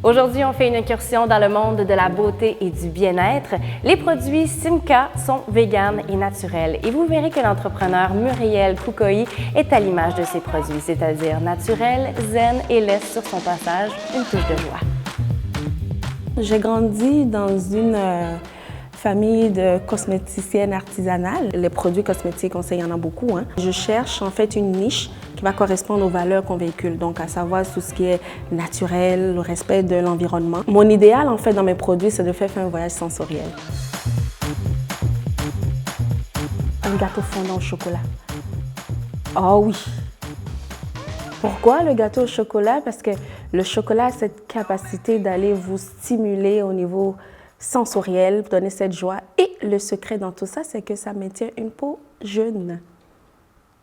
Aujourd'hui, on fait une incursion dans le monde de la beauté et du bien-être. Les produits Simca sont véganes et naturels et vous verrez que l'entrepreneur Muriel Koukoï est à l'image de ses produits, c'est-à-dire naturel, zen et laisse sur son passage une touche de joie. J'ai grandi dans une famille de cosméticiennes artisanales. Les produits cosmétiques, on sait, il y en a beaucoup. Je cherche en fait une niche qui va correspondre aux valeurs qu'on véhicule, donc à savoir tout ce qui est naturel, le respect de l'environnement. Mon idéal en fait dans mes produits, c'est de faire un voyage sensoriel. Un gâteau fondant au chocolat. Oh oui! Pourquoi le gâteau au chocolat? Parce que le chocolat a cette capacité d'aller vous stimuler au niveau sensoriel, vous donner cette joie. Et le secret dans tout ça, c'est que ça maintient une peau jeune.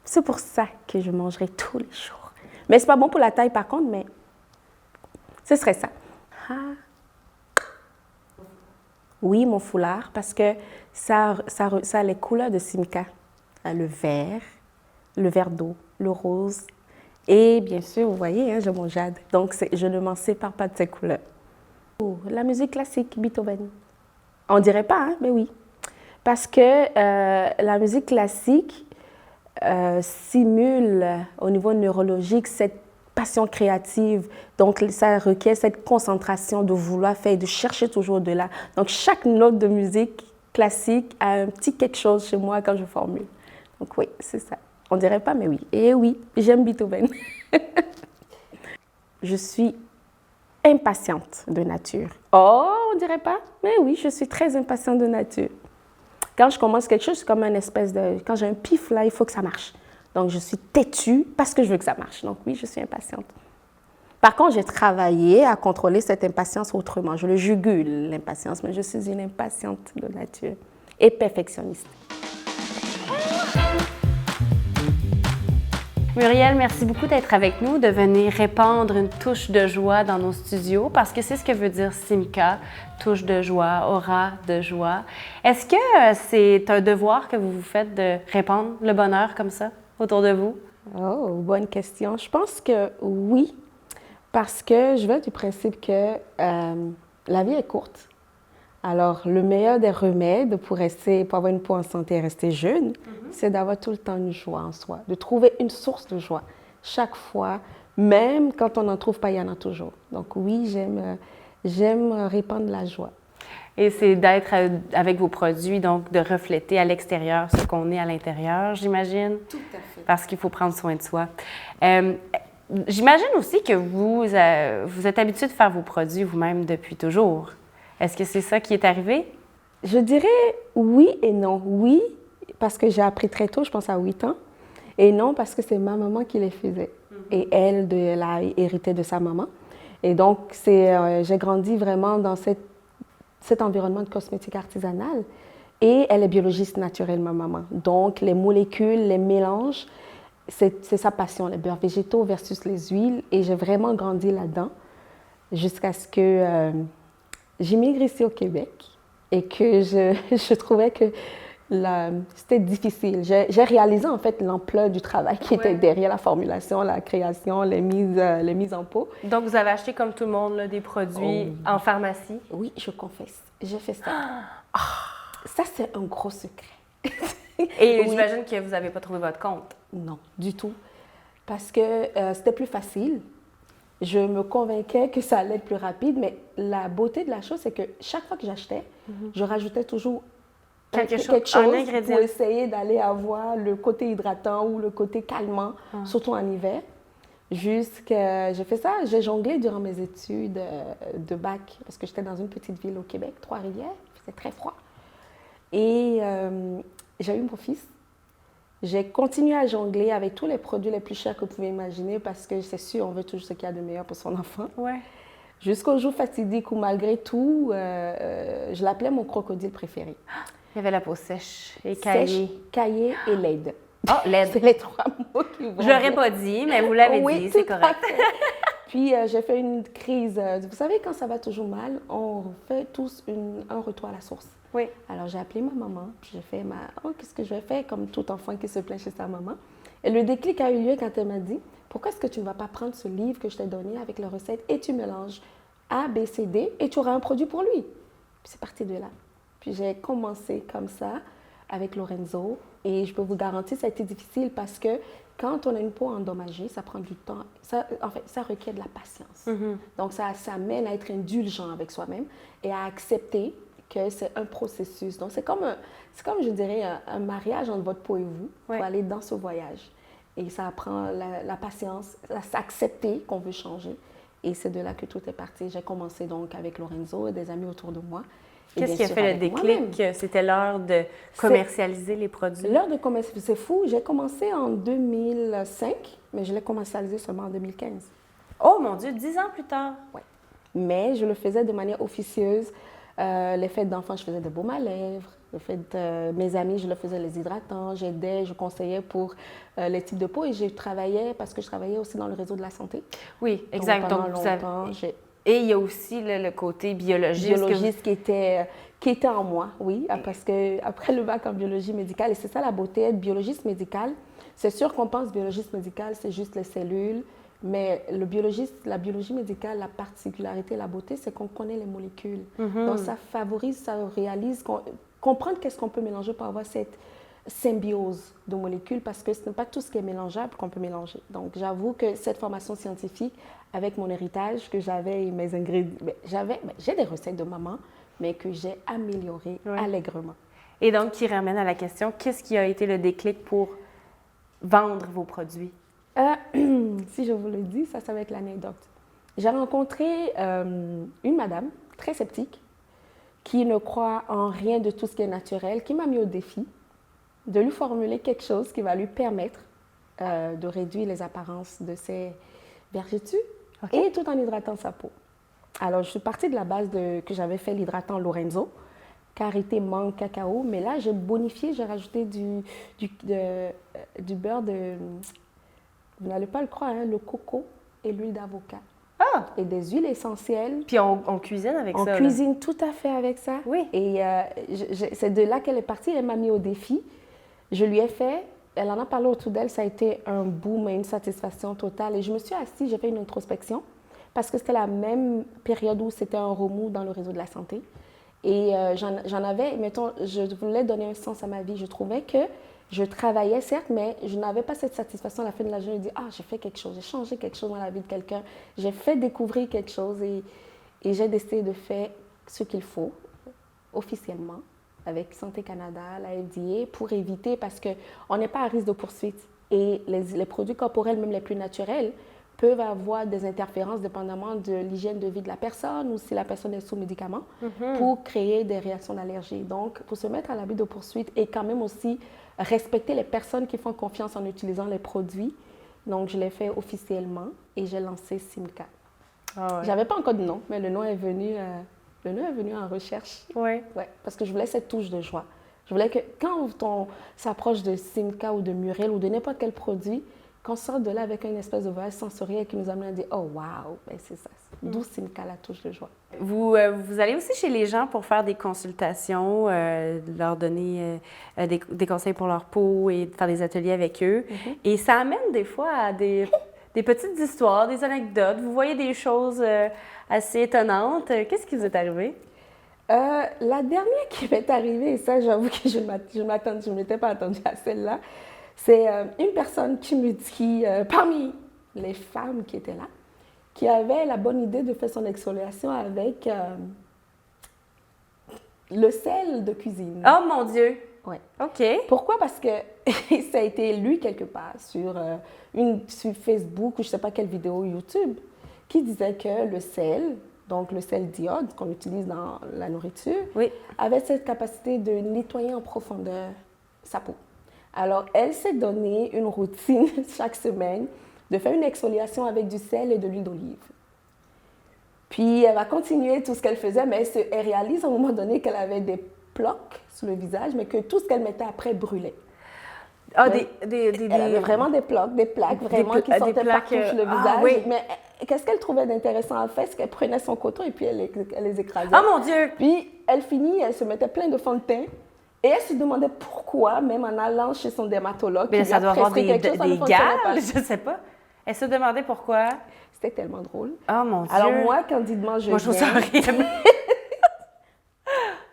C'est pour ça que je mangerai tous les jours. Mais c'est pas bon pour la taille par contre, mais ce serait ça. Ah. Oui, mon foulard, parce que ça a les couleurs de Simca. Le vert d'eau, le rose. Et bien sûr, vous voyez, j'ai mon jade. Donc, je ne m'en sépare pas de ces couleurs. Oh, la musique classique, Beethoven. On dirait pas, mais oui. Parce que la musique classique simule au niveau neurologique cette passion créative. Donc, ça requiert cette concentration de vouloir faire et de chercher toujours de là. Donc, chaque note de musique classique a un petit quelque chose chez moi quand je formule. Donc, oui, c'est ça. On dirait pas, mais oui. Et oui, j'aime Beethoven. Je suis impatiente de nature. Oh, on dirait pas? Mais oui, je suis très impatiente de nature. Quand je commence quelque chose, c'est comme une espèce de... Quand j'ai un pif, là, il faut que ça marche. Donc, je suis têtue parce que je veux que ça marche. Donc, oui, je suis impatiente. Par contre, j'ai travaillé à contrôler cette impatience autrement. Je le jugule, l'impatience, mais je suis une impatiente de nature et perfectionniste. Muriel, merci beaucoup d'être avec nous, de venir répandre une touche de joie dans nos studios, parce que c'est ce que veut dire Simca, touche de joie, aura de joie. Est-ce que c'est un devoir que vous vous faites de répandre le bonheur comme ça autour de vous? Oh, bonne question. Je pense que oui, parce que je vais du principe que la vie est courte. Alors, le meilleur des remèdes pour avoir une peau en santé et rester jeune, c'est d'avoir tout le temps une joie en soi, de trouver une source de joie. Chaque fois, même quand on n'en trouve pas, il y en a toujours. Donc oui, j'aime répandre la joie. Et c'est d'être avec vos produits, donc de refléter à l'extérieur ce qu'on est à l'intérieur, j'imagine? Tout à fait. Parce qu'il faut prendre soin de soi. J'imagine aussi que vous êtes habitué de faire vos produits vous-même depuis toujours. Est-ce que c'est ça qui est arrivé? Je dirais oui et non. Oui, parce que j'ai appris très tôt, je pense à 8 ans. Et non, parce que c'est ma maman qui les faisait. Et elle a hérité de sa maman. Et donc, j'ai grandi vraiment dans cet environnement de cosmétique artisanale. Et elle est biologiste naturelle, ma maman. Donc, les molécules, les mélanges, c'est sa passion, les beurres végétaux versus les huiles. Et j'ai vraiment grandi là-dedans jusqu'à ce que... J'immigre ici au Québec et que je trouvais que c'était difficile. J'ai réalisé en fait l'ampleur du travail qui était derrière la formulation, la création, les mises en pot. Donc, vous avez acheté comme tout le monde là, des produits en pharmacie? Oui, je confesse, j'ai fait ça. Ça, c'est un gros secret. Et j'imagine que vous n'avez pas trouvé votre compte. Non, du tout. Parce que c'était plus facile. Je me convainquais que ça allait être plus rapide, mais la beauté de la chose, c'est que chaque fois que j'achetais, je rajoutais toujours quelque chose un ingrédient pour essayer d'aller avoir le côté hydratant ou le côté calmant, surtout en hiver. J'ai fait ça, j'ai jonglé durant mes études de bac, parce que j'étais dans une petite ville au Québec, Trois-Rivières, il faisait très froid. Et j'ai eu mon fils. J'ai continué à jongler avec tous les produits les plus chers que vous pouvez imaginer parce que c'est sûr, on veut toujours ce qu'il y a de meilleur pour son enfant. Ouais. Jusqu'au jour fatidique où, malgré tout, je l'appelais mon crocodile préféré. Il y avait la peau sèche et caillée. Sèche, caillée et laide. Oh, laide. C'est les 3 mots qui vont. Je l'aurais pas dit, mais vous l'avez dit, c'est correct. Puis j'ai fait une crise. Vous savez, quand ça va toujours mal, on fait tous un retour à la source. Oui. Alors j'ai appelé ma maman, puis j'ai fait qu'est-ce que je vais faire comme tout enfant qui se plaint chez sa maman. Et le déclic a eu lieu quand elle m'a dit, pourquoi est-ce que tu ne vas pas prendre ce livre que je t'ai donné avec les recettes et tu mélanges A, B, C, D, et tu auras un produit pour lui. Puis c'est parti de là. Puis j'ai commencé comme ça avec Lorenzo, et je peux vous garantir, ça a été difficile parce que quand on a une peau endommagée, ça prend du temps. En fait, ça requiert de la patience. Donc, ça mène à être indulgent avec soi-même et à accepter que c'est un processus. Donc, c'est comme, je dirais, un mariage entre votre peau et vous pour aller dans ce voyage. Et ça apprend la patience, à s'accepter qu'on veut changer. Et c'est de là que tout est parti. J'ai commencé donc avec Lorenzo et des amis autour de moi. Qu'est-ce qui a fait le déclic? C'était l'heure de commercialiser les produits? L'heure de commercialiser, c'est fou. J'ai commencé en 2005, mais je l'ai commercialisé seulement en 2015. Oh mon Dieu, 10 ans plus tard! Oui. Mais je le faisais de manière officieuse. Les fêtes d'enfants, je faisais des baumes à lèvres. Les fêtes mes amis, je le faisais les hydratants. J'aidais, je conseillais pour les types de peau. Et je travaillais, parce que je travaillais aussi dans le réseau de la santé. Oui, exact. Donc, pendant longtemps, et il y a aussi le côté biologiste. Biologiste qui était en moi, oui, parce que après le bac en biologie médicale, et c'est ça la beauté, être biologiste médical, c'est sûr qu'on pense biologiste médical, c'est juste les cellules, mais la biologie médicale, la particularité, la beauté, c'est qu'on connaît les molécules. Donc ça favorise, ça réalise, comprendre qu'est-ce qu'on peut mélanger pour avoir cette symbiose de molécules, parce que ce n'est pas tout ce qui est mélangeable qu'on peut mélanger. Donc j'avoue que cette formation scientifique, avec mon héritage que j'avais et mes ingrédients, j'ai des recettes de maman, mais que j'ai améliorées allègrement. Et donc, qui ramène à la question, qu'est-ce qui a été le déclic pour vendre vos produits? Si je vous le dis, ça va être l'anecdote. J'ai rencontré une madame très sceptique qui ne croit en rien de tout ce qui est naturel, qui m'a mis au défi de lui formuler quelque chose qui va lui permettre de réduire les apparences de ses vergetures et tout en hydratant sa peau. Alors, je suis partie de la base que j'avais fait l'hydratant Lorenzo, karité, mangue, cacao, mais là, j'ai bonifié, j'ai rajouté du beurre de, vous n'allez pas le croire, hein, le coco et l'huile d'avocat. Ah! Et des huiles essentielles. Puis on cuisine avec ça. On cuisine tout à fait avec ça. Oui. Et c'est de là qu'elle est partie, elle m'a mis au défi. Je lui ai fait, elle en a parlé autour d'elle, ça a été un boom et une satisfaction totale. Et je me suis assise, j'ai fait une introspection, parce que c'était la même période où c'était un remous dans le réseau de la santé. Et j'en avais, mettons, je voulais donner un sens à ma vie. Je trouvais que je travaillais, certes, mais je n'avais pas cette satisfaction à la fin de la journée de dire « Ah, j'ai fait quelque chose, j'ai changé quelque chose dans la vie de quelqu'un, j'ai fait découvrir quelque chose et j'ai décidé de faire ce qu'il faut officiellement avec Santé Canada, la FDA, pour éviter, parce qu'on n'est pas à risque de poursuite. Et les produits corporels, même les plus naturels, peuvent avoir des interférences dépendamment de l'hygiène de vie de la personne ou si la personne est sous médicaments pour créer des réactions d'allergie. Donc, pour se mettre à l'abri de poursuite et quand même aussi respecter les personnes qui font confiance en utilisant les produits. Donc, je l'ai fait officiellement et j'ai lancé Simca. Ah ouais. J'avais pas encore de nom, mais le nom est venu en recherche. Oui. Ouais, parce que je voulais cette touche de joie. Je voulais que quand on s'approche de Simca ou de Murel ou de n'importe quel produit, qu'on sorte de là avec une espèce de voyage sensoriel qui nous amène à dire « Oh, wow! » Ben, c'est ça. D'où Simca, la touche de joie. Vous allez aussi chez les gens pour faire des consultations, leur donner des conseils pour leur peau et faire des ateliers avec eux. Et ça amène des fois à des petites histoires, des anecdotes. Vous voyez des choses assez étonnantes. Qu'est-ce qui vous est arrivé? La dernière qui m'est arrivée, et ça, j'avoue que je ne m'étais pas attendue à celle-là, c'est une personne qui me dit, parmi les femmes qui étaient là, qui avait la bonne idée de faire son exfoliation avec le sel de cuisine. Oh mon Dieu! Oui. OK. Pourquoi? Parce que ça a été lu quelque part sur Facebook ou je ne sais pas quelle vidéo YouTube qui disait que le sel, donc le sel d'iode qu'on utilise dans la nourriture, avait cette capacité de nettoyer en profondeur sa peau. Alors, elle s'est donné une routine chaque semaine de faire une exfoliation avec du sel et de l'huile d'olive. Puis, elle va continuer tout ce qu'elle faisait, mais elle réalise à un moment donné qu'elle avait des plaques sur le visage, mais que tout ce qu'elle mettait après brûlait. Ah, elle avait vraiment des plaques vraiment qui sortaient partout sur le visage. Oui. Mais qu'est-ce qu'elle trouvait d'intéressant à faire? C'est qu'elle prenait son coton et puis elle les écrasait. Oh mon Dieu! Puis, elle finit, elle se mettait plein de fond de teint. Et elle se demandait pourquoi, même en allant chez son dermatologue, mais ça doit avoir des gales, pas. je ne sais pas. Elle se demandait pourquoi. C'était tellement drôle. Oh mon Dieu! Alors moi, candidement, Moi, je trouve ça horrible.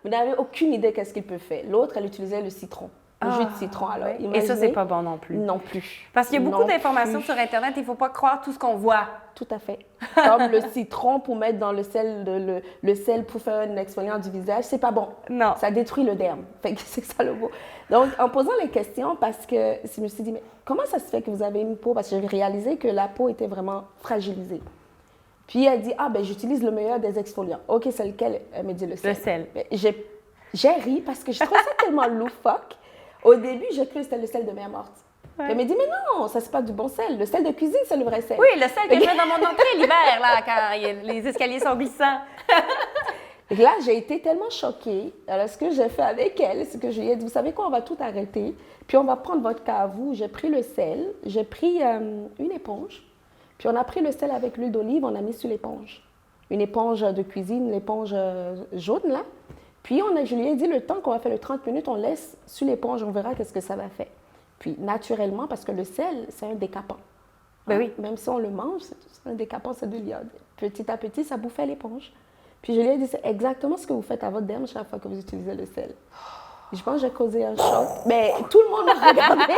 Vous n'avez aucune idée qu'est-ce qu'il peut faire. L'autre, elle utilisait le citron, le jus de citron. Alors, ouais. Et ça, c'est pas bon non plus. Non plus. Parce qu'il y a beaucoup d'informations sur Internet, il ne faut pas croire tout ce qu'on voit. Tout à fait. Comme le citron pour mettre dans le sel, le sel pour faire un exfoliant du visage, c'est pas bon. Non. Ça détruit le derme. Fait que c'est ça le mot. Donc, en posant les questions, parce que je me suis dit, mais comment ça se fait que vous avez une peau? Parce que j'ai réalisé que la peau était vraiment fragilisée. Puis elle dit, ah ben j'utilise le meilleur des exfoliants. OK, c'est lequel? Elle me dit le sel. Le sel. J'ai ri parce que je trouvais ça tellement loufoque. Au début, j'ai cru que c'était le sel de mer morte. Ouais. Elle m'a dit, mais non, ça c'est pas du bon sel. Le sel de cuisine, c'est le vrai sel. Oui, le sel que je mets dans mon entrée l'hiver, là, quand les escaliers sont glissants. Et là, j'ai été tellement choquée. Alors, ce que j'ai fait avec elle, c'est que je lui ai dit, vous savez quoi, on va tout arrêter, puis on va prendre votre cas à vous. J'ai pris le sel, j'ai pris une éponge, puis on a pris le sel avec l'huile d'olive, on a mis sur l'éponge. Une éponge de cuisine, l'éponge jaune, là. Puis je lui ai dit, le temps qu'on va faire les 30 minutes, on laisse sur l'éponge, on verra qu'est-ce que ça va faire. Puis, naturellement, parce que le sel, c'est un décapant. Ben oui. Même si on le mange, c'est un décapant, c'est de l'iode. Petit à petit, ça bouffait l'éponge. Puis je lui ai dit, c'est exactement ce que vous faites à votre derme chaque fois que vous utilisez le sel. Je pense que j'ai causé un choc. Mais tout le monde m'a regardé.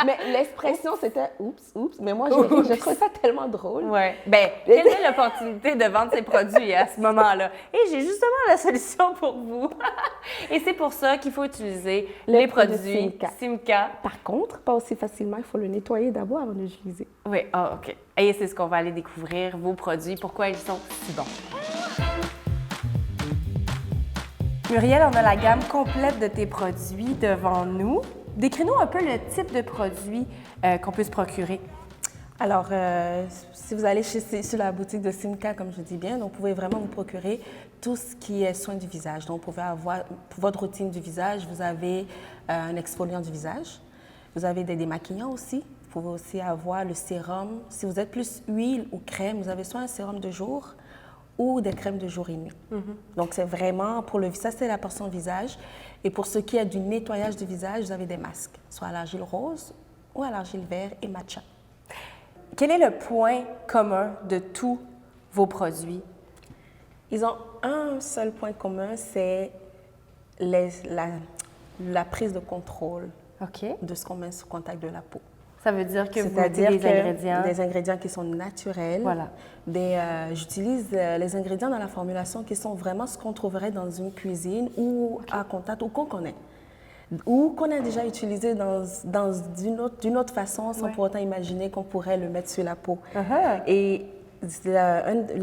Mais l'expression, c'était oups, oups. Mais moi, j'ai trouvé ça tellement drôle. Oui. Bien, quelle est l'opportunité de vendre ces produits à ce moment-là? Et j'ai justement la solution pour vous. Et c'est pour ça qu'il faut utiliser les produits Simca. Par contre, pas aussi facilement. Il faut le nettoyer d'abord avant de l'utiliser. Oui, OK. Et c'est ce qu'on va aller découvrir, vos produits, pourquoi ils sont si bons. Muriel, on a la gamme complète de tes produits devant nous. Décris-nous un peu le type de produit qu'on peut se procurer. Alors, si vous allez sur la boutique de Simca, comme je dis bien, donc vous pouvez vraiment vous procurer tout ce qui est soin du visage. Donc, vous pouvez avoir, pour votre routine du visage, vous avez un exfoliant du visage. Vous avez des démaquillants aussi. Vous pouvez aussi avoir le sérum. Si vous êtes plus huile ou crème, vous avez soit un sérum de jour ou des crèmes de jour et nuit. Donc, c'est vraiment, pour le visage, c'est la portion visage. Et pour ce qui est du nettoyage du visage, vous avez des masques, soit à l'argile rose ou à l'argile vert et matcha. Quel est le point commun de tous vos produits? Ils ont un seul point commun, c'est la prise de contrôle de ce qu'on met sur contact de la peau. Ça veut dire que vous mettez des ingrédients qui sont naturels. Voilà. J'utilise les ingrédients dans la formulation qui sont vraiment ce qu'on trouverait dans une cuisine ou à contact ou qu'on connaît. Ou qu'on a déjà utilisé d'une autre façon sans pour autant imaginer qu'on pourrait le mettre sur la peau. Et deux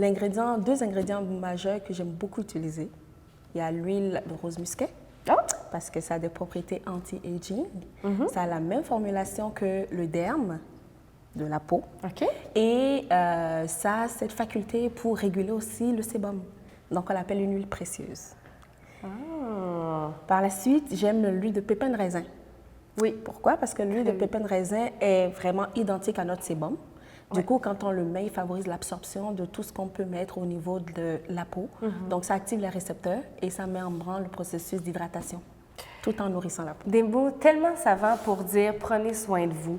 ingrédients majeurs que j'aime beaucoup utiliser. Il y a l'huile de rose musquée. Parce que ça a des propriétés anti-aging. Ça a la même formulation que le derme de la peau. Et ça a cette faculté pour réguler aussi le sébum. Donc, on l'appelle une huile précieuse. Par la suite, j'aime l'huile de pépins de raisin. Oui. Pourquoi? Parce que l'huile de pépins de raisin est vraiment identique à notre sébum. Du coup, quand on le met, il favorise l'absorption de tout ce qu'on peut mettre au niveau de la peau. Donc, ça active les récepteurs et ça met en branle le processus d'hydratation, tout en nourrissant la peau. Des mots tellement savants pour dire « prenez soin de vous ».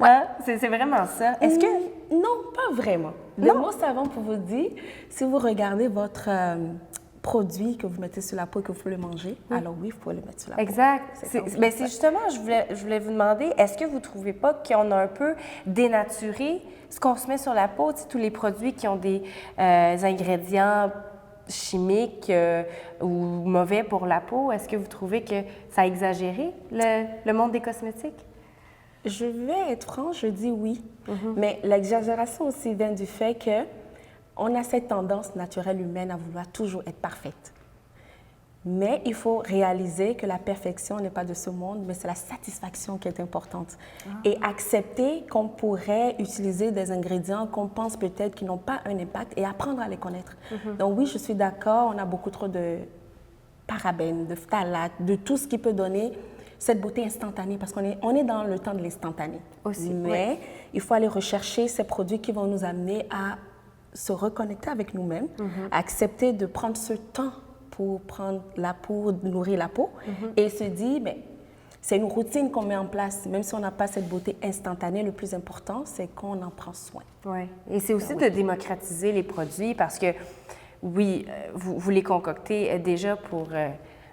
Hein? C'est vraiment ça. Est-ce que... Non, pas vraiment. Des mots savants pour vous dire, si vous regardez votre produit que vous mettez sur la peau et que vous pouvez le manger, alors oui, vous pouvez le mettre sur la peau. Exact. C'est justement, je voulais vous demander, est-ce que vous ne trouvez pas qu'on a un peu dénaturé ce qu'on se met sur la peau, tous les produits qui ont des ingrédients chimiques ou mauvais pour la peau? Est-ce que vous trouvez que ça a exagéré, le monde des cosmétiques? Je vais être franche, je dis oui. Mais l'exagération aussi vient du fait que on a cette tendance naturelle humaine à vouloir toujours être parfaite. Mais il faut réaliser que la perfection n'est pas de ce monde, mais c'est la satisfaction qui est importante. Et accepter qu'on pourrait utiliser des ingrédients qu'on pense peut-être qui n'ont pas un impact et apprendre à les connaître. Donc oui, je suis d'accord, on a beaucoup trop de parabènes, de phtalates, de tout ce qui peut donner cette beauté instantanée, parce qu'on est dans le temps de l'instantané. Mais il faut aller rechercher ces produits qui vont nous amener à se reconnecter avec nous-mêmes, accepter de prendre ce temps pour prendre la peau, nourrir la peau, et se dire, mais C'est une routine qu'on met en place, même si on n'a pas cette beauté instantanée. Le plus important, c'est qu'on en prend soin. Oui. Et c'est aussi de démocratiser les produits parce que, oui, vous les concoctez déjà pour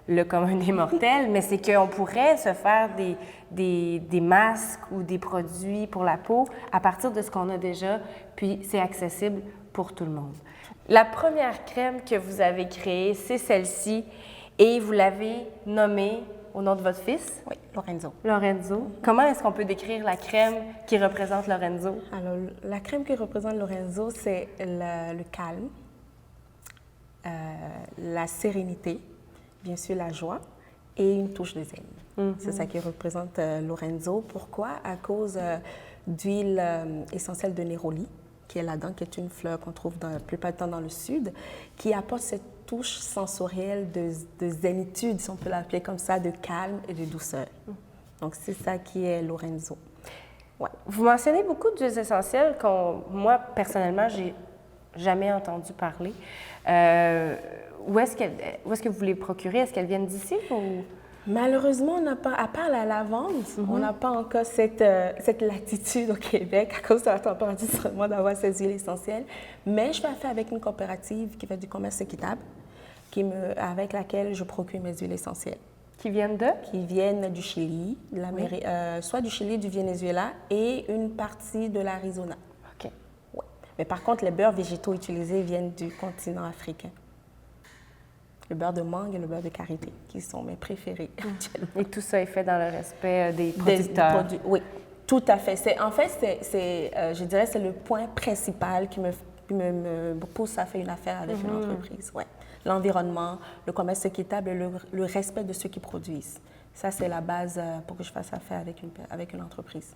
le commun des mortels, mais c'est qu'on pourrait se faire des masques ou des produits pour la peau à partir de ce qu'on a déjà, puis c'est accessible pour tout le monde. La première crème que vous avez créée, c'est celle-ci, et vous l'avez nommée au nom de votre fils? Oui, Lorenzo. Lorenzo. Comment est-ce qu'on peut décrire la crème qui représente Lorenzo? Alors, la crème qui représente Lorenzo, c'est le calme, la sérénité, bien sûr la joie et une touche de zen. C'est ça qui représente Lorenzo. Pourquoi? À cause d'huile essentielle de néroli, qui est là-dedans, qui est une fleur qu'on trouve la plupart du temps dans le sud, qui apporte cette touche sensorielle de zénitude, si on peut l'appeler comme ça, de calme et de douceur. Donc, c'est ça qui est Lorenzo. Ouais. Vous mentionnez beaucoup d'huiles essentielles moi, personnellement, j'ai jamais entendu parler. Où est-ce que vous les procurez? Est-ce qu'elles viennent d'ici ou... Malheureusement, on n'a pas, à part la lavande, on n'a pas encore cette latitude au Québec à cause de la température seulement d'avoir ces huiles essentielles. Mais je fais affaire avec une coopérative qui fait du commerce équitable, avec laquelle je procure mes huiles essentielles. Qui viennent de? Qui viennent du Chili, soit du Chili, du Venezuela et une partie de l'Arizona. OK. Ouais. Mais par contre, les beurres végétaux utilisés viennent du continent africain. Le beurre de mangue et le beurre de karité, qui sont mes préférés actuellement. Et tout ça est fait dans le respect des producteurs. Oui, tout à fait. Je dirais que c'est le point principal qui me pousse à faire une affaire avec une entreprise. Ouais. L'environnement, le commerce équitable et le respect de ceux qui produisent. Ça, c'est la base pour que je fasse affaire avec une entreprise.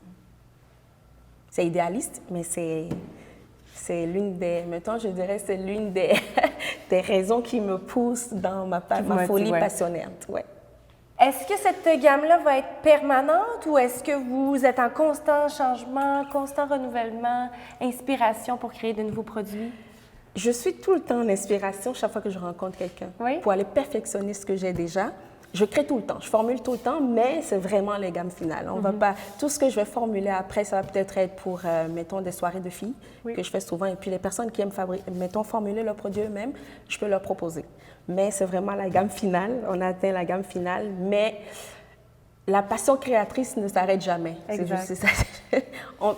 C'est idéaliste, mais c'est l'une des, mettons, je dirais, c'est l'une des raisons qui me poussent dans ma folie passionnante. Ouais. Est-ce que cette gamme-là va être permanente ou est-ce que vous êtes en constant changement, constant renouvellement, inspiration pour créer de nouveaux produits? Je suis tout le temps en inspiration chaque fois que je rencontre quelqu'un pour aller perfectionner ce que j'ai déjà. Je crée tout le temps, je formule tout le temps, mais c'est vraiment les gammes finales. On va pas, tout ce que je vais formuler après, ça va peut-être être pour, mettons, des soirées de filles que je fais souvent. Et puis les personnes qui aiment formuler leurs produits eux-mêmes, je peux leur proposer. Mais c'est vraiment la gamme finale. On a atteint la gamme finale, mais la passion créatrice ne s'arrête jamais. Exact. C'est ça.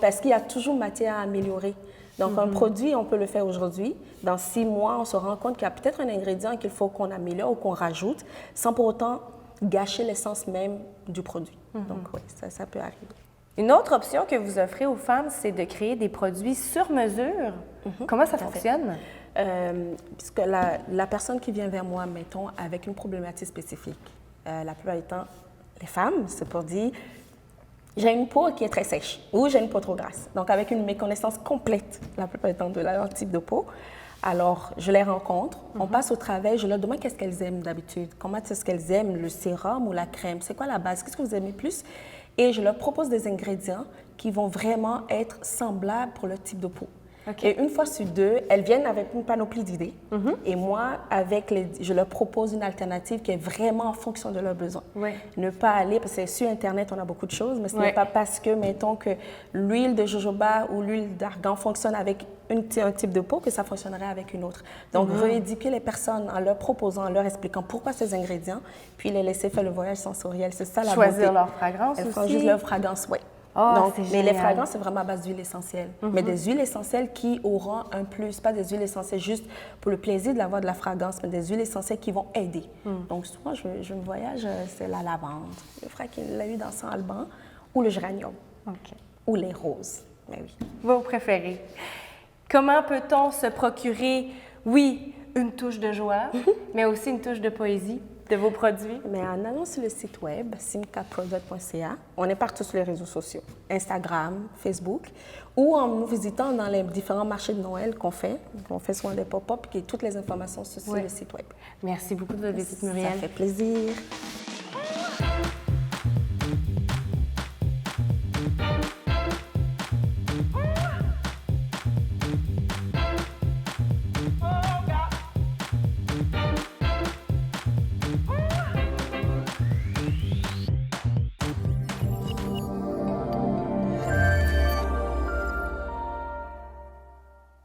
Parce qu'il y a toujours matière à améliorer. Donc, un produit, on peut le faire aujourd'hui. Dans 6 mois, on se rend compte qu'il y a peut-être un ingrédient qu'il faut qu'on améliore ou qu'on rajoute, sans pour autant gâcher l'essence même du produit. Donc, oui, ça peut arriver. Une autre option que vous offrez aux femmes, c'est de créer des produits sur mesure. Comment ça fonctionne? Puisque la personne qui vient vers moi, mettons, avec une problématique spécifique, la plupart du temps, les femmes, c'est pour dire... J'ai une peau qui est très sèche ou j'ai une peau trop grasse. Donc, avec une méconnaissance complète, la plupart du temps, de leur type de peau, alors je les rencontre, on passe au travail, je leur demande qu'est-ce qu'elles aiment d'habitude, comment est-ce qu'elles aiment, le sérum ou la crème, c'est quoi la base, qu'est-ce que vous aimez plus? Et je leur propose des ingrédients qui vont vraiment être semblables pour leur type de peau. Okay. Et une fois sur 2, elles viennent avec une panoplie d'idées. Et moi, je leur propose une alternative qui est vraiment en fonction de leurs besoins. Ne pas aller, parce que sur Internet, on a beaucoup de choses, mais ce n'est pas parce que, mettons, que l'huile de jojoba ou l'huile d'argan fonctionne avec un type de peau que ça fonctionnerait avec une autre. Donc, rééduquer les personnes en leur proposant, en leur expliquant pourquoi ces ingrédients, puis les laisser faire le voyage sensoriel. C'est ça la beauté. Choisir leur fragrance aussi. Elles font juste leur fragrance, oui. Oh, donc, mais les fragrances, c'est vraiment à base d'huile essentielle. Mais des huiles essentielles qui auront un plus, pas des huiles essentielles juste pour le plaisir de l'avoir de la fragrance, mais des huiles essentielles qui vont aider. Donc, souvent, je me voyage, c'est la lavande, le frère qui l'a eu dans son alban, ou le géranium, ou les roses. Mais oui. Vos préférés. Comment peut-on se procurer, oui, une touche de joie, mais aussi une touche de poésie de vos produits? Mais en allant sur le site web, simcaproduct.ca, on est partout sur les réseaux sociaux, Instagram, Facebook, ou en nous visitant dans les différents marchés de Noël qu'on fait. On fait souvent des pop-up, et toutes les informations sont sur le site web. Merci beaucoup de votre visite, Muriel. Ça fait plaisir.